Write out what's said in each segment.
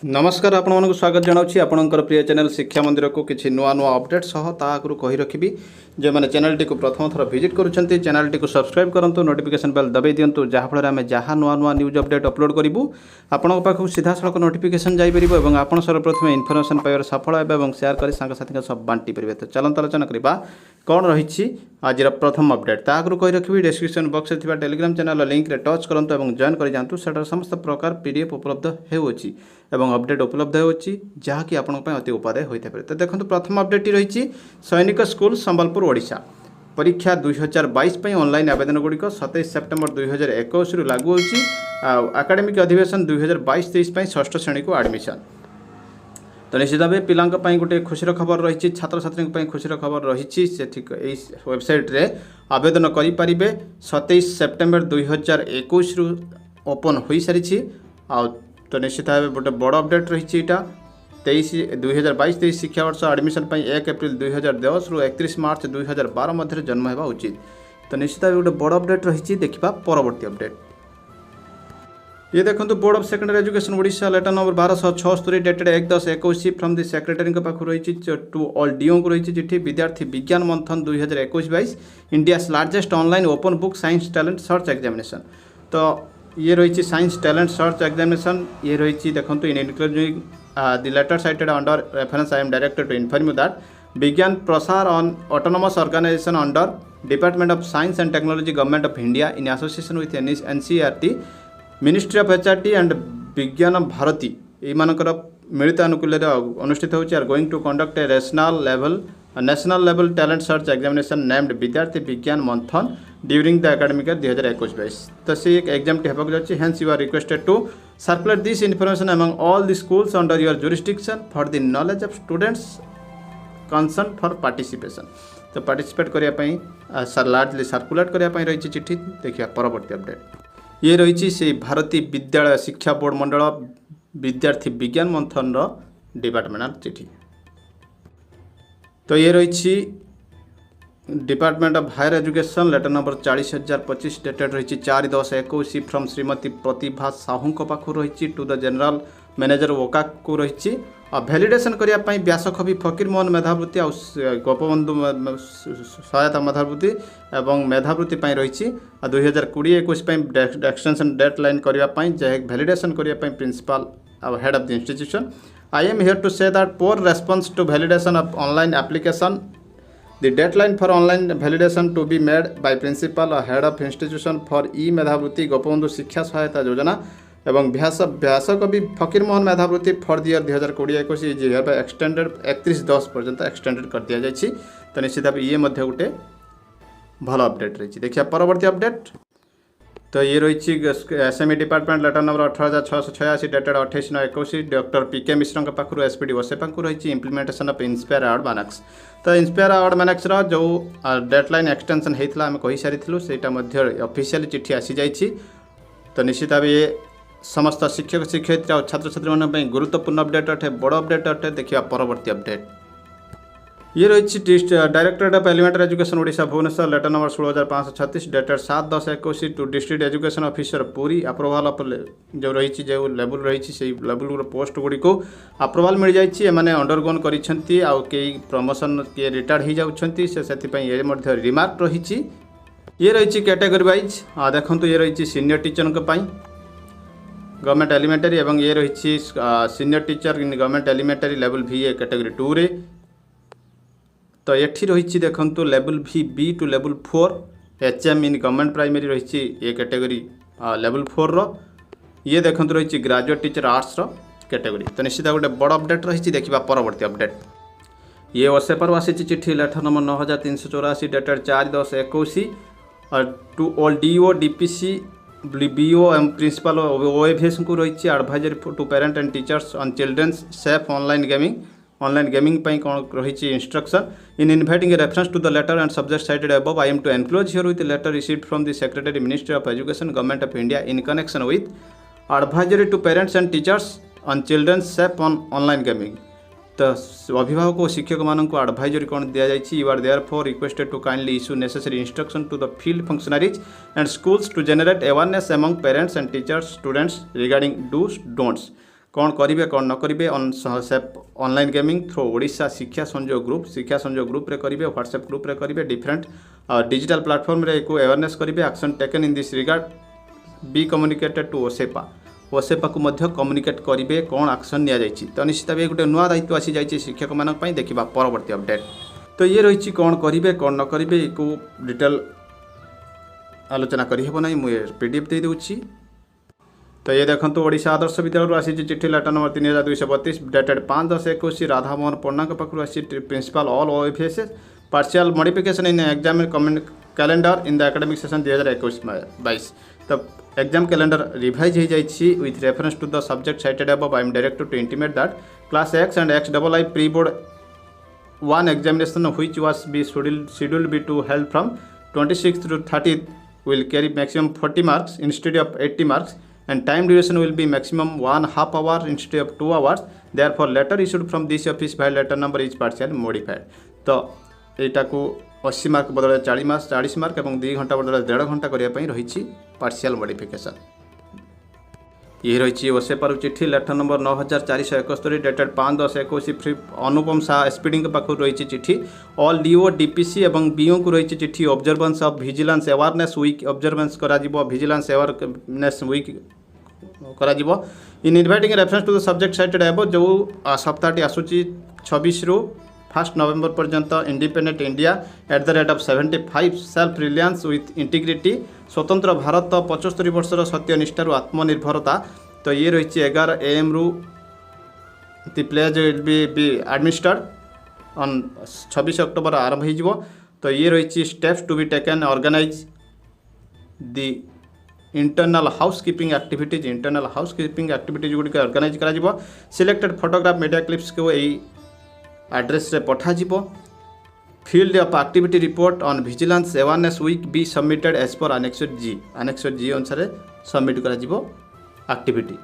नमस्कार आपण स्वागत जनाऊँ आपणकर प्रिय चैनल शिक्षा मंदिर को किसी नुआ नुआ अपडेट सह ताकू कही रखी जो मैंने चैनल टी प्रथम थर विजिट करुँच चैनल टी सब्सक्राइब करूँ नोटिफिकेशन बेल दबाई दिंतु जहाँफल आम जहाँ नुआ नुआ न्यूज अपडेट अपलोड करूँ आपण पाखक सीधा सड़क नोटिफिकेशन जापर और आप सर्वप्रथम इनफर्मेशन पाइबार सफल हे सेयार कर सांगसाथी सब बांटी पारे। तो चलते आलोचना करवा कौन रही आज प्रथम अपडेट ताकू कही रखी डिस्क्रिप्शन बॉक्स में टेलीग्राम चैनल लिंक रे टच करूँ और जॉइन कर जातु से समस्त प्रकार पीडीएफ उपलब्ध होउछि एवं अपडेट उपलब्ध होउछि जहाँकि आपण अति उपादेय होता है। तो देखो प्रथम अपडेट रही सैनिक स्कूल संबलपुर ओडिशा परीक्षा 2022 ऑनलाइन आवेदन गुड़िक 27 सेप्टेम्बर 2021 लागू होउछि एकाडेमिक अधिवेशन 2022-23 षष्ठ श्रेणी को एडमिशन। तो निश्चित भाव पिलांई गोटे खुशी खबर रही छात्र छात्री खुशी खबर रही से ठीक वेबसाइट रे आवेदन करें 27 सेप्टेम्बर 2021 ओपन हो सारी तो निश्चित भाव गोटे बड़ अपडेट रही 2022-23 शिक्षावर्ष एडमिशन 1 एप्रिल 2010 रु 31 मार्च 2012 मध्य जन्म होगा उचित। तो निश्चित भाव गोटे बड़ अपडेट रही देखा परवर्ती अपडेट ये देखो board of secondary education Odisha letter number 1276 dated 1/10/21 from the secretary पाखु रही टू ऑल डीओ को रही चिठी विद्यार्थी विज्ञान मंथन 2021-22 India's largest online open book science talent search examination. तो ये रही साइंस टैलेंट सर्च एग्जामिनेशन ये रही देखो in including the letter cited under reference I am directed to inform you that Vigyan Prasar an autonomous organisation under department of science and technology government of India in association with NCERT ministry of HRD and Vigyan Bharati यमानकर मिलित अनुकूल अनुष्ठित होची are going to conduct a national level talent search examination named Vidyarthi Vigyan मंथन during the academic 2021-22। तो से एक exam टी हेबाक जाछि hence you are requested to circulate this information among all the schools under your jurisdiction for the knowledge of students concern for participation. तो participate करने largely circulate करने रही चिठी देखिए परवर्ती अपडेट ये रही से भारती विद्यालय शिक्षा बोर्ड मंडल विद्यार्थी विज्ञान मंथन डिपार्टमेंटल चिठी। तो ये रही department of higher education letter number 40,025 dated रही 4/10/21 फ्रॉम श्रीमती प्रतिभा साहू पाखु रही टू द जनरल मैनेजर वोका को रही भैलिडेसन करने व्यासकवि फकीर मोहन मेधावृत्ति आ गोपबंधु सहायता मेधावृत्ति एवं मेधावृत्ति रही 2020-21 एक्सटेंशन डेडलाइन करने भैलिडेसन करने principal head of the institution I am here to say that poor response to validation of online application the deadline for online validation to be made by principal head of institution for E Medhabruti Gopabandhu Shiksha Sahayata Yojana एवं Vyasakabi Fakir Mohan Medhabruti for the year 2020-21 is hereby extended 31/10 पर्यंत extended कर दिया जायछि। तो निश्चित भाव ये गोटे भल अपडेट रही देखिए परवर्ती अपडेट। तो ये रही SME department letter number 18,686 dated 28/9/21 doctor PK Mishra पाखु एसपीडी ओसेपा रही इम्प्लीमेंटेशन ऑफ इंस्पायर अवार्ड मानक्स। तो इंस्पायर अवार्ड मानक्स जो डेडलाइन एक्सटेंशन होता आम कही सारी से ऑफिशियली चिठी आसी जाइए। तो निश्चित भाव ये समस्त शिक्षक शिक्षयित्री और छात्र छात्री गुरुत्वपूर्ण अपडेट अटे बड़ अपडेट अटे देखिए परवर्ती अपडेट ये रही directorate of elementary education Odisha Bhubaneswar letter number 16,536 dated 7/10/21 to district education officer Puri approval जो रही जो लेवल रही से लेवल पोस्ट गुड़ी को अप्रूवाल मिल जाइए एमाने अंडरगोन करिसेंती आ कई प्रमोशन किए रिटायर्ड हो जाउछंती से रिमार्क रही ये रही कैटेगरी वाइज देखो ये रही सीनियर टीचर गवर्नमेंट एलिमेंटरी एवं ये रही senior teacher in government elementary level VA category 2 रे। तो ये रही देखो level VB to level 4 HM in government primary रही ये कैटेगरी लेवल 4 रो ये देखो रही ग्रेजुएट टीचर आर्ट्स रो कैटेगरी। तो निश्चित गोटे बड़ अपडेट रही देखा परवर्ती अपडेट ये ओसेपर आसी चिठी letter number 9,384 dated 4/10/21 to all DO DPC BO एवं प्रिंसिपल OFS को रही advisory to parent and teachers on children's safe online gaming कौन रही instruction in inviting reference to the letter and subject cited above I am to enclose herewith letter received from the secretary ministry of education government of India in connection with advisory to parents and teachers on children's safe online gaming. तो अभिभावक और शिक्षक मानक advisory कौन दि जाए you are therefore requested to kindly issue necessary instruction to the field functionaries and schools to generate awareness among parents and teachers students regarding dos don'ts कौन करेंगे कौन न करेंगे ऑनलाइन गेमिंग थ्रू ओडिशा शिक्षा संयोग ग्रुप रे करेंगे, WhatsApp group रे करेंगे, डिफरेंट डिजिटल प्लेटफॉर्म रे को अवेयरनेस करेंगे, action taken in this regard be communicated to OSEPA को मध्य कम्युनिकेट करेंगे कौन एक्शन निया जाइछि। तो निश्चित भाव गोटे नुआ दायित्व आसी जाइछि शिक्षक मानक पई। देखिबा परवर्ती अपडेट। तो ये रही कौन करेंगे कौन न करेंगे को डिटेल आलोचना करहब ना, मुझे पीडीएफ दे दूँगी। तो ये देखो ओडिशा आदर्श विद्यालय आसी चिठी letter number 3232 dated 5/10/21 Radhamohan Panna पाखु आसी principal all OFSS partial modification in exam calendar in the academic session 2021-22। तो एग्जाम कैलेंडर रिवाइज हो जाइए with reference to the subject cited above. I am directed to intimate that class X and XII pre board 1 examination which was be scheduled be to held from 26th to 30th will carry maximum 40 marks instead of 80 marks and time duration will be maximum 1/2 hour instead of 2 hours. Therefore letter issued from this office by letter number is partially modified. तो यहाँ को 80 mark बदल 40 mark और 2 घंटा बदल 1.5 घंटा करने रही पार्शियल मॉडिफिकेशन। ये रही ओसेपार चिठी letter number 9471 dated 5/10/21 Shri Anupam Shah SPD पाखु रही चिठी। ऑल डीओ डीपीसी और बीओ को रही चिठी observance of vigilance awareness week observance करा विजिलेंस अवेयरनेस वीक करा in inviting reference to the subject cited above जो सप्ताहटी आसूची 26 रु 1 नवेम्बर पर्यंत independent India @75 self reliance with integrity स्वतंत्र भारत 75 वर्षर सत्यनिष्ठार आत्मनिर्भरता। तो ये रही 11 AM रु the pledge will be administered on 26 October आरंभ हो। तो ये रही steps to be taken organise the internal housekeeping activities गुड़िक ऑर्गेनाइज करा। सिलेक्टेड फोटोग्राफ मीडिया क्लिप्स को यही एड्रेस रे पठा जिवो। Field of activity report on vigilance awareness week be submitted as per annexe जी अनुसार सबमिट करा जिवो एक्टिविटी।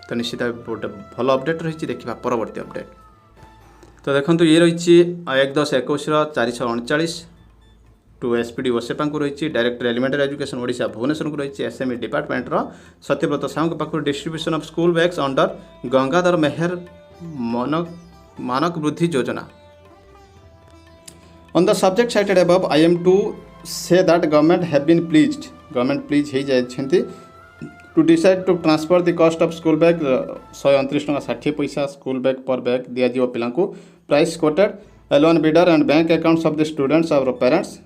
तो निश्चित गोटे भल अपडेट रही। देखा परवर्ती अपडेट। तो देखो ये रही 1/10/21 439 टू एसपीडी ओसेपा को रही director elementary education Odisha Bhubaneswar को रही एसएमई डिपार्टमेंट सत्यव्रत साहू पाखु distribution of school bags under Gangadhar Meher Manak Vrudhi योजना। On the subject cited above, I am to say that government have been pleased हो जाइछन्ति to decide to transfer the cost of school bag 129 टका 60 पैसा school bag पर bag दिया जिवो पिला को price coated loan bidder and bank accounts of the students और parents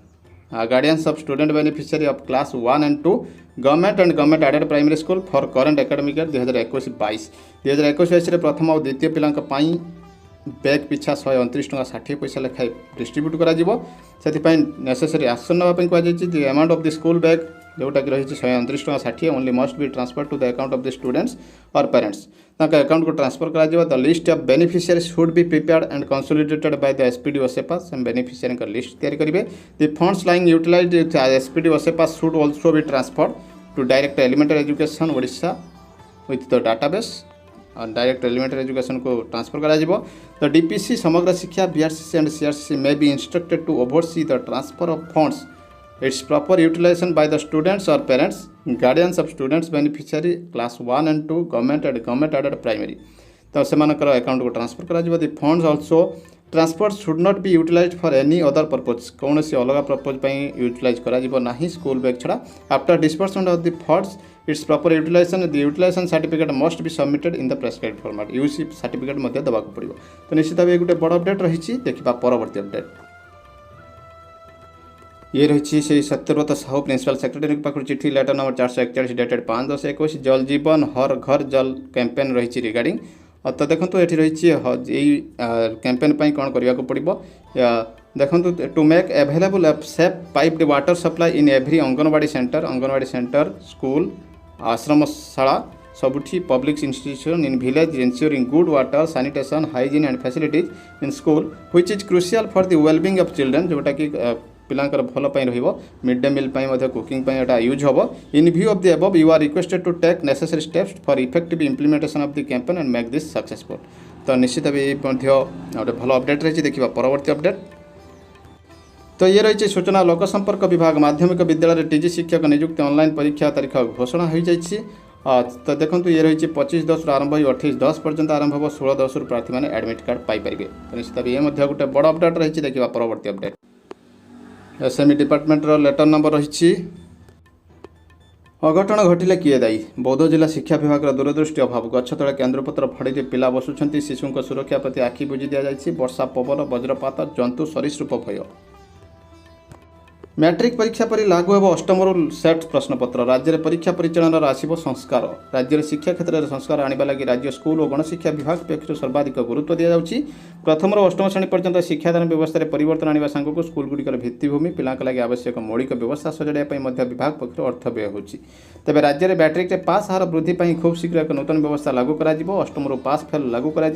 guardians of student beneficiary of class 1 and 2 government and government aided primary school for current academic year 2021-22 रे प्रथम और द्वितीय पिला बैग पिछा 129 टका 60 पैसा लेखाएं डिस्ट्रीब्यूट करा नेसेसरी एक्शन नापी कहुई amount of the school bag जोटा कि रही 129 टका 60 only must be transfer to the account of the students और पेरेंट्स अकाउंट को ट्रांसफर करा। The list of beneficiary should be prepared and consolidated by the SPD OSEPA beneficiary का list तैयारी करेंगे। The funds lying utilised SPD OSEPA should also be transferred to direct elementary education Odisha with the database direct elementary education को transfer करा। The DPC Samagra Shiksha BRCC and CRCC may be instructed to oversee the transfer of funds its proper utilization by the students or parents guardians of students beneficiary class 1 and 2 government and government aided primary। तो सेमानकर account को transfer करा। The funds also transfer should not be utilised for any other purpose कौन सी अलग purpose utilise करा school bag छड़ा। After disbursement of the funds its proper utilisation certificate must be submitted in the prescribed format UC certificate मध्य देवाक पड़ो। तो निश्चित भाव गोटे बड़ अपडेट रही। देखा परवर्ती अपडेट। ये रही से सत्यव्रत साहू प्रिंसिपल सेक्रेटरी पाखु चिठी लेटर नंबर 441 डेटेड 5/10/21 जल जीवन हर घर जल कैंपेन रही रिगार्डिंग। तो देखो ये रही कैंपेन कौन करने को पड़ो देखो to make available safe piped water supply in every anganwadi centre school ashramshala सबुठी public institution in village ensuring good water sanitation hygiene and facilities in school which is crucial for the wellbeing of children जोटा कि पिलांकर भल mid day meal cooking use हम। In view of the above you are requested to take necessary steps for effective implementation of the campaign and make this successful. तो निश्चित गोटे भल update रही। देखा परवर्ती अपडेट। तो ये रही सूचना लोक संपर्क विभाग माध्यमिक विद्यालय टीजी शिक्षक नियुक्ति ऑनलाइन परीक्षा तारीख घोषणा हो जाइए। तो देखो ये रही 25/10 आरंभ हो 28/10 पर्यंत आरंभ हो 16/10 प्रार्थी मैंने एडमिट कार्ड पाइपर तो निश्चित ये गोटे बड़ अपडेट रही देखा परवर्त update SME department letter number रही अघटन घटिले किए दायी बौद्ध जिला शिक्षा विभाग दूरदृष्टि अभाव गछ तले केन्द्रपत्र फड़ी पिला बसुंच शिशु सुरक्षा प्रति आखि बुझी दि जाए वर्षा पवन वज्रपात जंतु सरीसृप भय मैट्रिक परीक्षा पर लागू होब अष्टम सेट प्रश्नपत्र राज्य में परीक्षा परिचालन आसव संस्कार राज्य में शिक्षा क्षेत्र में संस्कार आने लगी राज्य स्कूल और गणशिक्षा विभाग पक्ष सर्वाधिक गुरुत्व दि जाऊँगी प्रथम अष्टम श्रेणी पर्यंत शिक्षादान व्यवस्था में परिवर्तन आने सांगक स्कूलगुड़िकर भित्तिभूमि पिला लगी आवश्यक मौलिक व्यवस्था सजाड़ाई विभाग पक्ष अर्थ व्यय होती तेज राज्य में मैट्रिक पास हार वृद्धि खूब शीघ्र एक नूतन व्यवस्था लागू कर अष्टम पास फेल लागू कर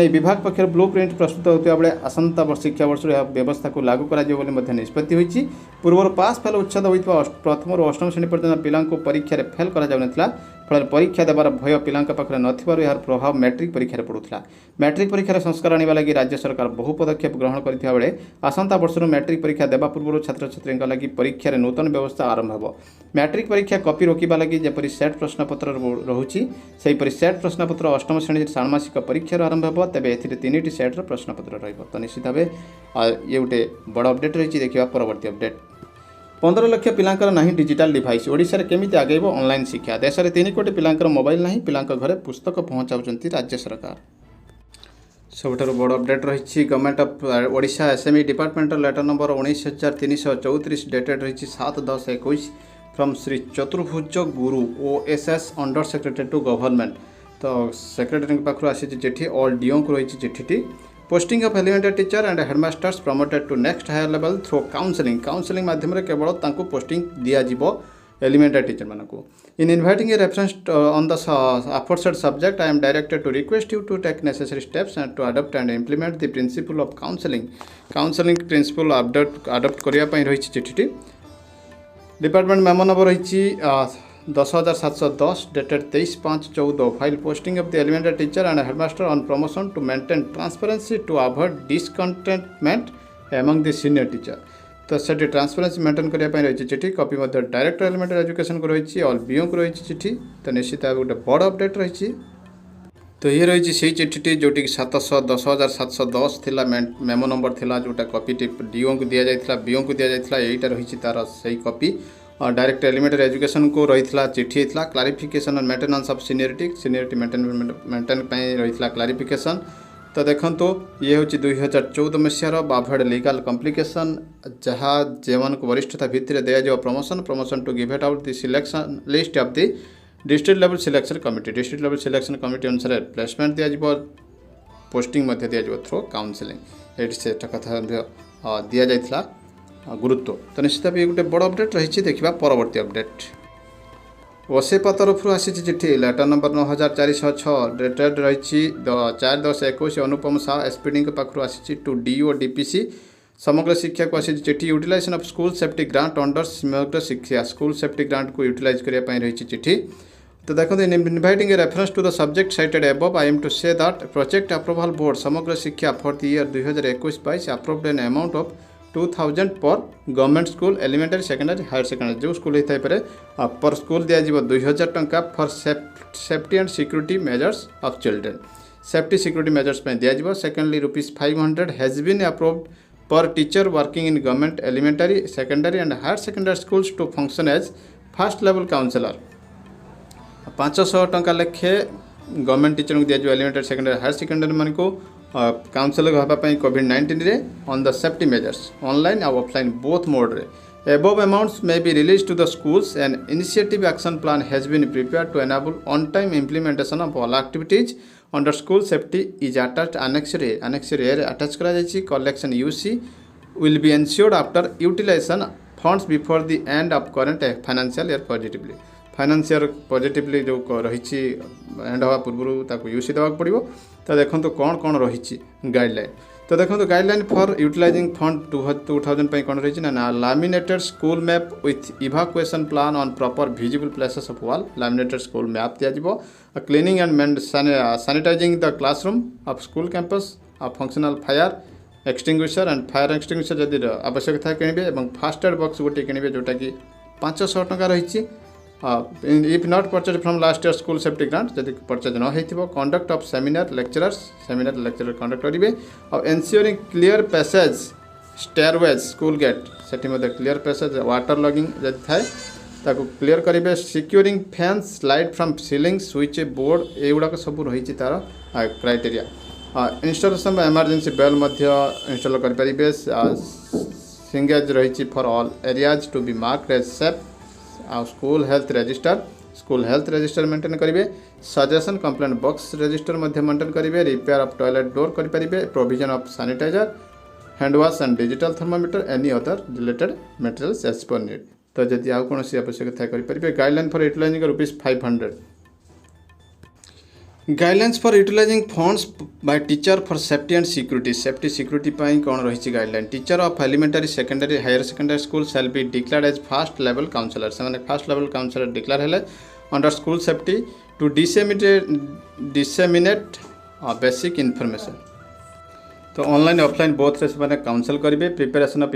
विभाग पक्ष ब्लू प्रिंट प्रस्तुत होता बेले आसंता शिक्षा वर्ष व्यवस्था को लागू कर निष्पत्ति होती पूर्व पास फेल उच्छेद होता प्रथम और अष्टम श्रेणी पर्यंत पिला परीक्षा फेल कर फल परीक्षा देवार भय पिला पाखे नथिबारु यार प्रभाव मैट्रिक परीक्षा पड़ूला मैट्रिक परीक्षार संस्कार आने लगी राज्य सरकार बहु पदक्षेप ग्रहण करथिबा बेले आसंता वर्ष मैट्रिक परीक्षा देवा पूर्व छात्र छात्री लगी परीक्षार नूतन व्यवस्था आरंभ हो मैट्रिक परीक्षा कॉपी रोकवा लगी जपरी सेट प्रश्नपत्र रोचे सेहीपरि सेट प्रश्नपत्र अष्टम श्रेणी षाण्मासिक परीक्षार आरंभ हो तेज ए सेट्र प्रश्नपत्र रही निश्चित भाव ये गोटे बड़ अपडेट रही देखा परवर्त अपडेट 15 लाख पिलांकर नहीं डिजिटल डिवाइस ओडिशा रे केमिति आगेब ऑनलाइन शिक्षा देश में 3 कोटी पिलांकर मोबाइल नहीं पिलांक घरे पुस्तक पहुँचाऊँच राज्य सरकार सबुठार बड़ अपडेट रही government of Odisha SME department letter number 19,334 dated रही 7/10/21 from Shri Chaturbhuj Guru OSS under secretary to government तो सेक्रेटरी पाखु आसी चिठी ऑल डीओ को रही चिठी posting of elementary teacher and headmasters promoted to next higher level through counselling माध्यम केवल तांको पोस्टिंग दिया जिवो एलिमेंटरी टीचर मानकू in inviting a reference on the aforesaid subject I am directed to request you to take necessary steps and to adopt and implement the principle of counselling principle adopt करने रही चिठी department memo number रही 10,710 dated 23/5/14 file posting of the elementary teacher and headmaster on promotion to maintain transparency to avoid discontentment among the senior teacher तो से transparency maintain करने रही चिठी copy director elementary education को रही ऑल बीओ को रही चिठी तो निश्चित भाव गोटे बड़ अपडेट रही तो ये रही से चिठी जोटी 10,710 थिला मेमो नंबर थिला जोटा कॉपी डीओ को दि जाता बीओ को दि जाता यहीटा रही तार सही कॉपी डायरेक्ट एलिमेंटरी एजुकेशन को रही चिठी होता clarification on maintenance of seniority maintain रही क्लारिफिकेशन तो देखो ये हूँ 2014 मसीहार बाभेड लीगल कम्प्लिकेशन जहाँ जो वरिष्ठता भित्ति दिया promotion to give it out the selection list of the district level selection committee अनुसार प्लेसमेंट दिया पोस्टिंग दिया थ्रू काउंसलिंग ये से कथा दि जाता गुरुत्व तो निश्चित भाव ये गोटे बड़ अपडेट रही देखा परवर्ती अपडेट ओसेपा तरफ आसी चिठी लेटर नंबर 9,406 डेटेड रही 4/10/21 अनुपम साह एसपीडी पाखु आसी टू डीओ डीपीसी समग्र शिक्षा को आसी चिठी utilization of school safety grant under Samagra Shiksha school safety grant को यूटिलाइज करने रही चिठी तो देखो inviting a reference to the subject cited above I am to say that project approval board Samagra Shiksha for the year 2021-22 approved an amount of 2,000 per government school elementary secondary higher secondary जो school होता है per school दिज्व 2,000 टंका for safety and security measures of children safety security measures दिज्व secondly ₹500 has been approved per teacher working in government elementary secondary and higher secondary schools to function as first level counsellor 500 टंका लेखे government teacher को दिज्व elementary secondary higher secondary मान को counsellor होगापी कोविड-19 रे on the safety measures online और ऑफलाइन बोथ मोड रे above amounts may be released to the schools and initiative action plan has been prepared to enable on time implementation of all activities under school safety is attached annex A attached करा जायछि collection UC will be ensured after utilization funds before the end of current financial year positively जो रही and हवा पूर्व UC देवा पड़ो तो देखो कौन कौन रही गाइडलाइन तो देखो गाइडलाइन फॉर यूटिलाइजिंग फंड 2,000 कौन रही ना laminated school map with evacuation plan on proper visible places of wall laminated school map दिज्व cleaning and sanitising the classroom of school campus functional fire extinguisher and fire extinguisher जदि आवश्यक था किणवे और fast aid box गोटे किणवे जोटा कि 500 टंका रही if not purchase from last year school safety grant जदि परचेज न होइथिबो conduct of seminar lecturer conduct करिवे और ensuring clear passage stairways school gate सेठी मध्ये क्लियर पैसेज वाटर लॉगिंग जदि थाए ताको क्लियर करेंगे securing fans light from ceiling switch board एगुड़ाक सब रही तार criteria installation emergency bell install करेंगे सिंगेज रही for all areas to be marked as safe school health register maintain करेंगे suggestion complaint box register maintain करेंगे repair of toilet door करेंगे provision of sanitiser hand wash and digital thermometer any other related materials as per need तो जदि आउ कौन आवश्यकता करेंगे guideline for utilising ₹500 guidelines for utilising funds by teacher for safety security कौन रही guideline teacher of elementary secondary higher secondary school shall be declared as first level counsellor से first level counsellor declare हेले under school safety to disseminate basic information तो online offline both से counsel करेंगे preparation of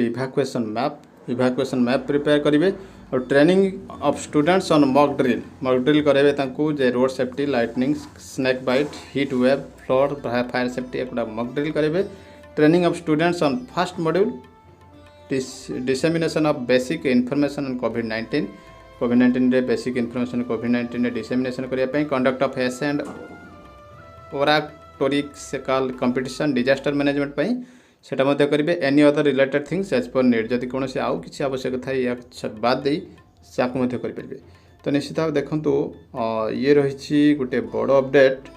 evacuation map prepare करेंगे और training of students on mock drill करेंगे जे road safety lightning snake bite heat wave floor fire safety एक mock drill करेंगे training of students on first module dissemination of basic information on कोविड-19 रे basic information कोविड-19 रे dissemination करने conduct of essay and oratorical competition disaster management सेटा मध्य करेंगे any other related things as per need जदि कौन आउ कि आवश्यक थाए या बाद दे करेंगे तो निश्चित भाव देखु ये रही गोटे बड़ अपडेट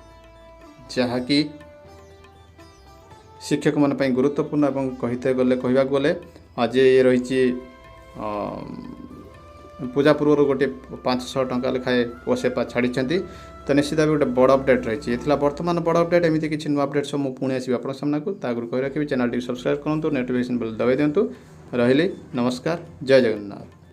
जहाँकि शिक्षक मान गुरुत्वपूर्ण और कहते गले कहवाक गले आज ये रही पूजा पूर्व गोटे 500 टंका लेखाएं ओसेपा छाड़ी तो निश्चित भाव गोटे बड़ अपडेट रही बर्तमान बड़ अपडेट एमती किसी नुआ अपडेट सब मुझे पुणी आसो आप सामना को आगुरी कही रखी चैनल सब्सक्राइब करूँ नोटिफिकेशन बेल दबाई दिंतु रही नमस्कार जय जगन्नाथ।